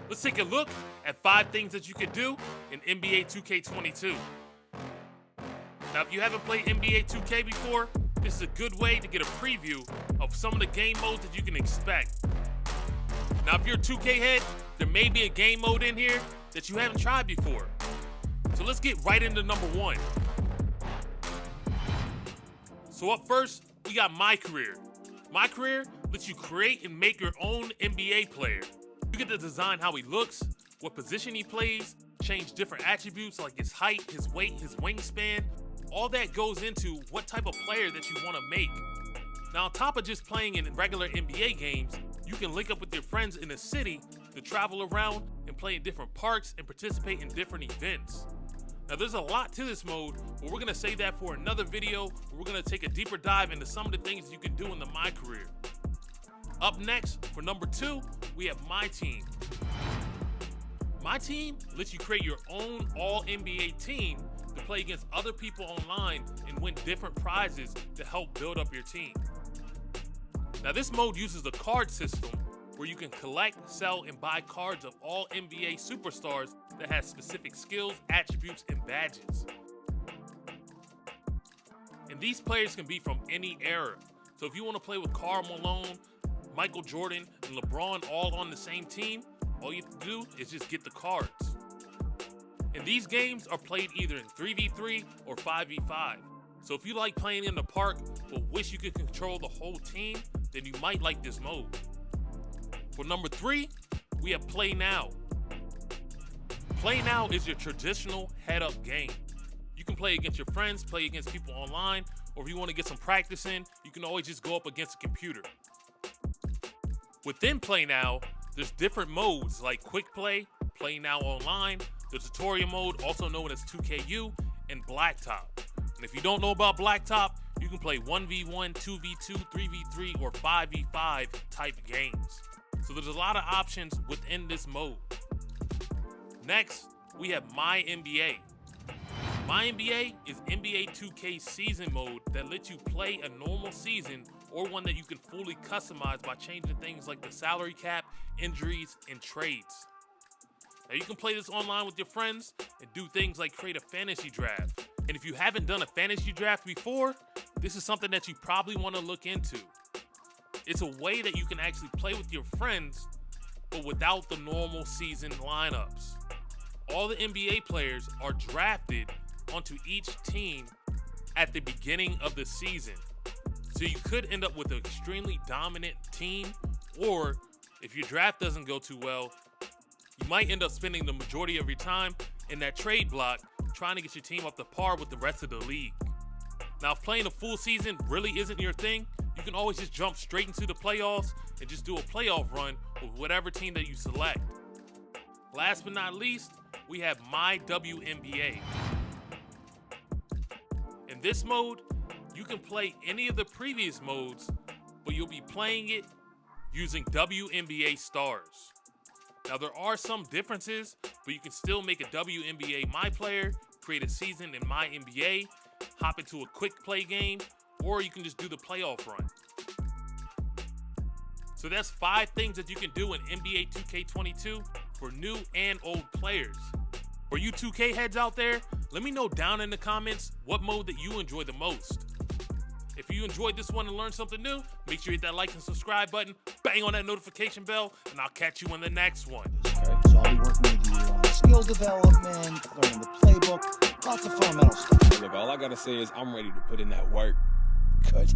Let's take a look at 5 things that you can do in NBA 2K22. Now, if you haven't played NBA 2K before, this is a good way to get a preview of some of the game modes that you can expect. Now, if you're a 2K head, there may be a game mode in here that you haven't tried before. So let's get right into number 1. So up first, we got My Career. My Career lets you create and make your own NBA player. You get to design how he looks, what position he plays, change different attributes like his height, his weight, his wingspan. All that goes into what type of player that you want to make. Now, on top of just playing in regular NBA games, you can link up with your friends in a city to travel around and play in different parks and participate in different events. Now, there's a lot to this mode, but we're going to save that for another video where we're going to take a deeper dive into some of the things you can do in the My Career. Up next, for number 2, we have My Team. My Team lets you create your own all-NBA team to play against other people online and win different prizes to help build up your team. Now, this mode uses the card system where you can collect, sell, and buy cards of all NBA superstars that have specific skills, attributes, and badges. And these players can be from any era. So if you want to play with Karl Malone, Michael Jordan, and LeBron all on the same team, all you have to do is just get the cards. And these games are played either in 3v3 or 5v5. So if you like playing in the park but wish you could control the whole team, then you might like this mode. For number 3, we have Play Now. Play Now is your traditional head-up game. You can play against your friends, play against people online, or if you want to get some practice in, you can always just go up against a computer. Within Play Now, there's different modes like Quick Play, Play Now Online, the tutorial mode, also known as 2KU, and Blacktop. And if you don't know about Blacktop, you can play 1v1, 2v2, 3v3, or 5v5 type games. So there's a lot of options within this mode. Next, we have My NBA. My NBA is NBA 2K season mode that lets you play a normal season or one that you can fully customize by changing things like the salary cap, injuries, and trades. Now, you can play this online with your friends and do things like create a fantasy draft. And if you haven't done a fantasy draft before, this is something that you probably want to look into. It's a way that you can actually play with your friends, but without the normal season lineups. All the NBA players are drafted onto each team at the beginning of the season. So you could end up with an extremely dominant team, or if your draft doesn't go too well, you might end up spending the majority of your time in that trade block trying to get your team up to par with the rest of the league. Now, if playing a full season really isn't your thing, you can always just jump straight into the playoffs and just do a playoff run with whatever team that you select. Last but not least, we have My WNBA. In this mode, you can play any of the previous modes, but you'll be playing it using WNBA stars. Now, there are some differences, but you can still make a WNBA My Player, create a season in My NBA, hop into a quick play game, or you can just do the playoff run. So that's 5 things that you can do in NBA 2K22 for new and old players. For you 2K heads out there, let me know down in the comments what mode that you enjoy the most. If you enjoyed this one and learned something new, make sure you hit that like and subscribe button, bang on that notification bell, and I'll catch you in the next one. So I'll be working with you on skill development, learning the playbook, lots of fundamental stuff. Look, all I gotta say is I'm ready to put in that work. Good.